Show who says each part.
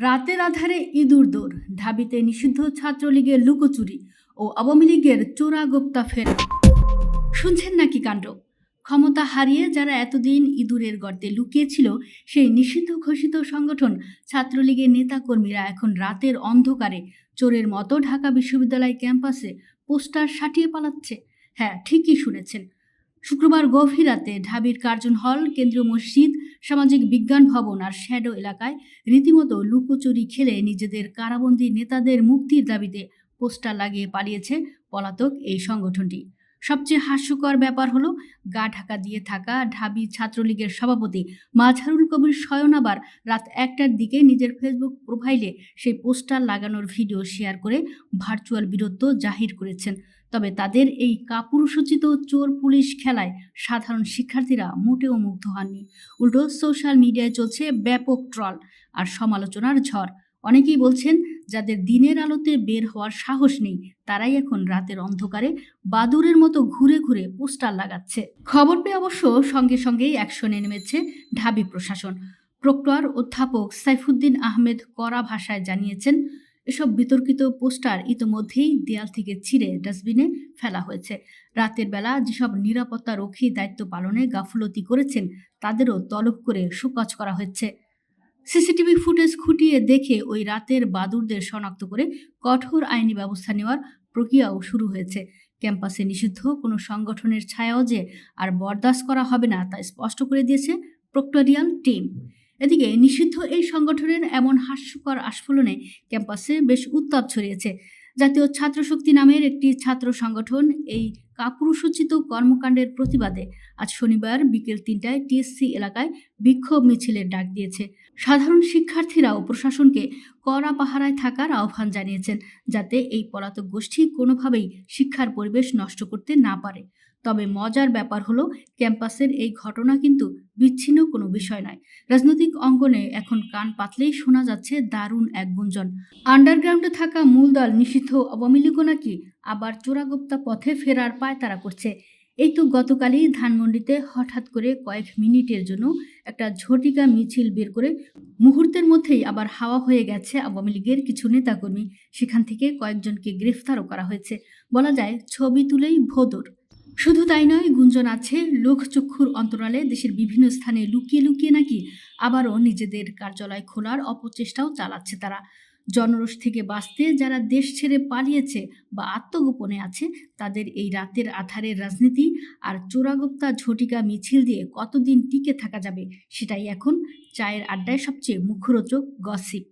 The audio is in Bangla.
Speaker 1: রাতের আধারে ইঁদুর দৌড়, ঢাবিতে নিষিদ্ধ ছাত্রলীগের লুকোচুরি ও আওয়ামী লীগের চোরাগোপ্তা ফেরা। শুনছেন নাকি কাণ্ড? ক্ষমতা হারিয়ে যারা এতদিন ইঁদুরের গর্তে লুকিয়েছিল, সেই নিষিদ্ধ ঘোষিত সংগঠন ছাত্রলীগের নেতাকর্মীরা এখন রাতের অন্ধকারে চোরের মতো ঢাকা বিশ্ববিদ্যালয় ক্যাম্পাসে পোস্টার সাটিয়ে পালাচ্ছে। হ্যাঁ, ঠিকই শুনেছেন। শুক্রবার গভীর রাতে ঢাবির কার্জন হল, কেন্দ্রীয় মসজিদ, সামাজিক বিজ্ঞান ভবন আর শ্যাডো এলাকায় রীতিমতো লুকোচুরি খেলে নিজেদের কারাবন্দী নেতাদের মুক্তির দাবিতে পোস্টার লাগিয়ে পালিয়েছে পলাতক এই সংগঠনটি। সবচেয়ে হাস্যকর ব্যাপার হলো, গা ঢাকা দিয়ে থাকা ঢাবি ছাত্রলীগের সভাপতি মাজহারুল কবির স্বয়ং আবার রাত 1টার দিকে নিজের ফেসবুক প্রোফাইলে সেই পোস্টার লাগানোর ভিডিও শেয়ার করে ভার্চুয়াল বীরত্ব জাহির করেছেন। তবে তাদের এই কাপুরুষোচিত চোর পুলিশ খেলায় সাধারণ শিক্ষার্থীরা মোটেও মুগ্ধ হননি। উল্টো সোশ্যাল মিডিয়ায় চলছে ব্যাপক ট্রল আর সমালোচনার ঝড়। অনেকেই বলছেন, যাদের দিনের আলোতে বের হওয়ার সাহস নেই তারাই এখন রাতের অন্ধকারে বাদুরের মতো ঘুরে ঘুরে পোস্টার লাগাচ্ছে। খবর পেয়ে অবশ্য সঙ্গে সঙ্গেই অ্যাকশনে নেমেছে ঢাবি প্রশাসন। প্রক্টর অধ্যাপক সাইফুদ্দিন আহমেদ কড়া ভাষায় জানিয়েছেন, এসব বিতর্কিত পোস্টার ইতোমধ্যেই দেয়াল থেকে ছিঁড়ে ডাস্টবিনে ফেলা হয়েছে। রাতের বেলা যেসব নিরাপত্তা রক্ষী দায়িত্ব পালনে গাফুলতি করেছেন তাদেরও তলব করে শোকজ করা হচ্ছে। সিসিটিভি ফুটেজ খুঁটিয়ে দেখে ওই রাতের বাদুরদের শনাক্ত করে কঠোর আইনি ব্যবস্থা নেওয়ার প্রক্রিয়াও শুরু হয়েছে। ক্যাম্পাসে নিষিদ্ধ কোনো সংগঠনের ছায়াও যে আর বরদাস্ত করা হবে না তা স্পষ্ট করে দিয়েছে প্রক্টোরিয়াল টিম। এদিকে নিষিদ্ধ এই সংগঠনের এমন হাস্যকর আস্ফালনে ক্যাম্পাসে বেশ উত্তাপ ছড়িয়েছে। জাতীয় ছাত্রশক্তি নামের একটি ছাত্র সংগঠন এই কাপুরুষোচিত কর্মকাণ্ডের প্রতিবাদে আজ শনিবার বিকেল 3টায় টিএসসি এলাকায় বিক্ষোভ মিছিলের ডাক দিয়েছে। সাধারণ শিক্ষার্থীরাও প্রশাসনকে কড়া পাহারায় থাকার আহ্বান জানিয়েছেন, যাতে এই পলাতক গোষ্ঠী কোনোভাবেই শিক্ষার পরিবেশ নষ্ট করতে না পারে। তবে মজার ব্যাপার হলো, ক্যাম্পাসের এই ঘটনা কিন্তু বিচ্ছিন্ন কোনো বিষয় নয়। রাজনৈতিক অঙ্গনে এখন কান পাতলেই শোনা যাচ্ছে দারুণ এক গুঞ্জন। আন্ডারগ্রাউন্ডে থাকা মূল দল নিষিদ্ধ আওয়ামী লীগও নাকি আবার চোরাগোপ্তা পথে ফেরার পায়তারা করছে। এই তো গতকালই ধানমন্ডিতে হঠাৎ করে কয়েক মিনিটের জন্য একটা ঝটিকা মিছিল বের করে মুহূর্তের মধ্যেই আবার হাওয়া হয়ে গেছে আওয়ামী লীগের কিছু নেতাকর্মী। সেখান থেকে কয়েকজনকে গ্রেফতারও করা হয়েছে। বলা যায় ছবি তুলেই ভোদর। শুধু তাই নয়, গুঞ্জন আছে লোকচক্ষুর অন্তরালে দেশের বিভিন্ন স্থানে লুকিয়ে লুকিয়ে নাকি আবারও নিজেদের কার্যালয় খোলার অপচেষ্টাও চালাচ্ছে তারা। জনরোষ থেকে বাঁচতে যারা দেশ ছেড়ে পালিয়েছে বা আত্মগোপনে আছে, তাদের এই রাতের আধারের রাজনীতি আর চোরাগোপ্তা ঝটিকা মিছিল দিয়ে কতদিন টিকে থাকা যাবে, সেটাই এখন চায়ের আড্ডায় সবচেয়ে মুখরোচক গসিপ।